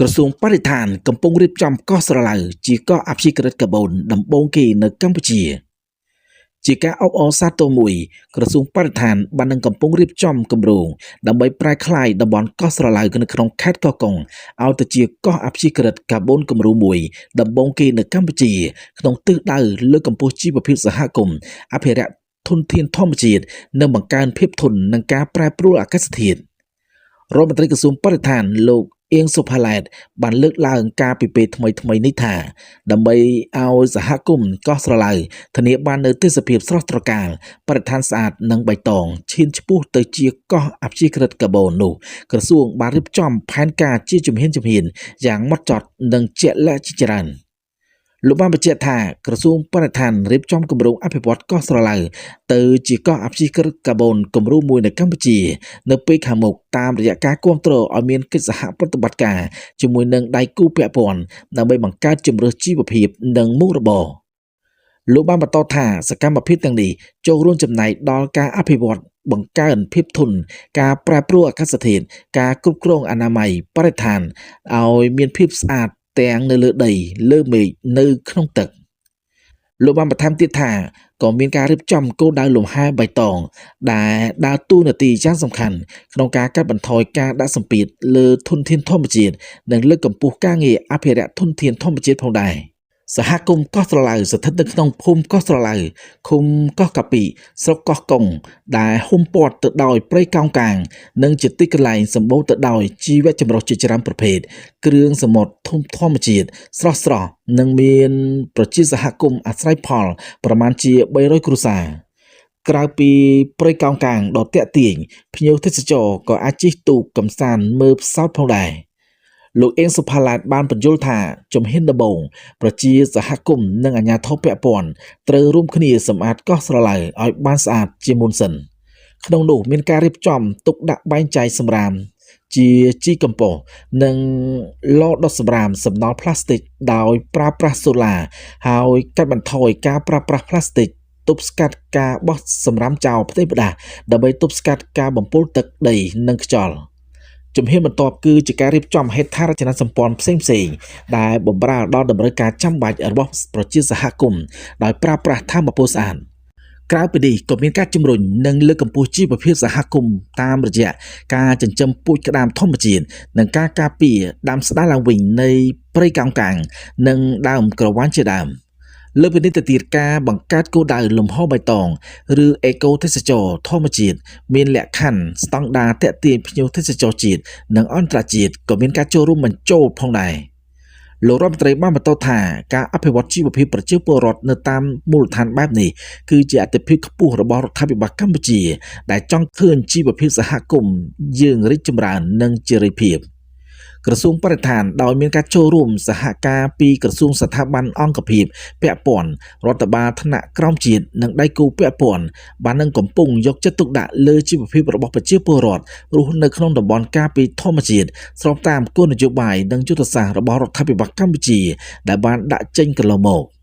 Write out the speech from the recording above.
ក្រសួងបរិស្ថានកំពុងរៀបចំកោះស្រឡៅជាកោះអព្យាក្រឹតកាបូនដំបូងគេនៅកម្ពុជាជាការអបអរសាទរមួយក្រសួងបរិស្ថានបាននឹងកំពុងរៀបចំគម្រោងដើម្បីប្រែក្លាយតំបន់កោះស្រឡៅនៅក្នុងខេត្តកោះកុងឲ្យទៅជាកោះអព្យាក្រឹតកាបូនគំរូមួយដំបូងគេនៅកម្ពុជាក្នុងទិសដៅលើកកម្ពស់ជីវភាពសហគមន៍អភិរក្សធនធានធម្មជាតិនិងបង្កើនភាពធន់នឹងការប្រែប្រួលអាកាសធាតុរដ្ឋមន្ត្រីក្រសួងបរិស្ថានលោកអៀងសុផាឡែតបានលើកឡើងការពីពេលថ្មីនេះថាដើម្បីឲ្យសហគមន៍កោះស្រឡៅធានាបាននូវទេសភាពស្រស់ត្រកាលបរិស្ថានស្អាតនិងបៃតងឈានឆ្ពោះទៅជាកោះអព្យាក្រឹតកាបូននោះក្រសួងបានរៀបចំផែនការជាជំហានយ៉ាងម៉ត់ចត់និងជាក់លាក់ជាច្រើនលោកបានបញ្ជាក់ថាក្រសួងបរិស្ថានរៀបចំគម្រោងអភិវឌ្ឍកោះស្រឡៅទៅជាកោះអព្យាក្រឹតកាបូនគំរូមួយនៅកម្ពុជានៅពេលខាងមុខតាមរយៈការគាំទ្រឲ្យមានកិច្ចសហប្រតិបត្តិការជាមួយនឹងដៃគូពាក់ព័ន្ធដើម្បីបង្កើតជម្រើសជីវភាពនិងមុខរបរលោកបានបន្តថាសកម្មភាពទាំងនេះចូលរួមចំណែកដល់ការអភិវឌ្ឍបង្កើនភាពធន់ការប្រែប្រួលអាកាសធាតុការគ្រប់គ្រងអនាម័យបរិស្ថានឲ្យមានភាពស្អាតទាំងនៅលើដីលើមេឃនៅក្នុងទឹកលោកបានបន្ថែមទៀតថាក៏មានការរៀបចំគោលដៅលំហែបៃតងដែលដើរតួនាទីយ៉ាងសំខាន់ក្នុងការកាត់បន្ថយការដាក់សម្ពាធលើធនធានធម្មជាតិនិងលើកកម្ពស់ការងារអភិរក្សធនធានធម្មជាតិផងដែរសហគមន៍កោះស្រឡៅស្ថិតនៅក្នុងភូមិកោះស្រឡៅឃុំកោះកាពីស្រុកកោះកុងដែលហ៊ុំព័ទ្ធទៅដោយព្រៃកោងកាងនិងជាទីកន្លែងសម្បូរទៅដោយជីវៈចម្រុះជាច្រើនប្រភេទគ្រឿងសមុទ្រធម្មជាតិស្រស់និងមានប្រជាសហគមន៍អាស្រ័យផលប្រមាណជា300គ្រួសារក្រៅពីព្រៃកោងកាងដ៏ទាក់ទាញភ្ញៀវទេសចរក៏អាចជិះទូកកម្សាន្តមើលផ្សោតផងដែរលោកអៀងសុផាឡែតបានបញ្យល់ថាជំហានដំបូងប្រជាសហគមន៍និងអាជ្ញាធរពាក់ព័ន្ធត្រូវរួមគ្នាសម្អាតកោះស្រឡៅឲ្យបានស្អាតជាមុនសិនក្នុងនោះមានការរៀបចំទុកដាក់បែងចែកសម្រាមជាជីកំប៉ុស្តនិងឡដុតសម្រាមសំណល់ផ្លាស្ទិកដោយប្រើប្រាស់សូឡាហើយកាត់បន្ថយការប្រើប្រាស់ផ្លាស្ទិកទប់ស្កាត់ការបោះសម្រាមចោលផ្ទៃផ្ដាសដើម្បីទប់ស្កាត់ការបំពុលទឹកដីនិងខ្យល់ជំហានបន្ទាប់គឺជាការរៀបចំហេដ្ឋារចនាសម្ព័ន្ធផ្សេងដែលបម្រើដល់តម្រូវការចាំបាច់របស់ប្រជាសហគមន៍ដោយប្រើប្រាស់ថាមពលស្អាតក្រៅពីនេះក៏មានការជំរុញនិងលើកកម្ពស់ជីវភាពសហគមន៍តាមរយៈការចិញ្ចឹមពូជក្តាមធម្មជាតិនិងការការពារដើមស្ដារឡើងវិញនៃព្រៃកោងកាងនិងដើមក្រវ៉ាន់ជាដើមលើពីនេះទៅទៀតការបង្កើតគោលដៅលំហបៃតងឬអេកូទេសចរធម្មជាតិមានលក្ខខណ្ឌស្តង់ដារទាក់ទាញភ្ញៀវទេសចរជាតិនិងអន្តរជាតិក៏មានការចូលរួមបញ្ចូលផងដែរលោករដ្ឋមន្ត្រីបានបន្តថាការអភិវឌ្ឍជីវភាពប្រជាពលរដ្ឋនៅតាមមូលដ្ឋានបែបនេះគឺជាអាទិភាពខ្ពស់របស់រដ្ឋាភិបាលកម្ពុជាដែលចង់ឃើញជីវភាពសហគមន៍យើងរីកចម្រើននិងជារីភាពក្រសួងបរិស្ថានដោយមានការចូលរួមសហការពីក្រសួងស្ថាប័នអង្គភាពពាក់ព័ន្ធរដ្ឋបាលថ្នាក់ក្រោមជាតិនិងដៃគូពាក់ព័ន្ធបាននឹងកំពុងយកចិត្តទុកដាក់លើជីវភាពរបស់ប្រជាពលរដ្ឋរស់នៅក្នុងតំបន់ការពារធម្មជាតិស្របតាមគោលនយោបាយនិងយុទ្ធសាស្ត្ររបស់រដ្ឋាភិបាលកម្ពុជាដែលបានដាក់ចេញកន្លងមក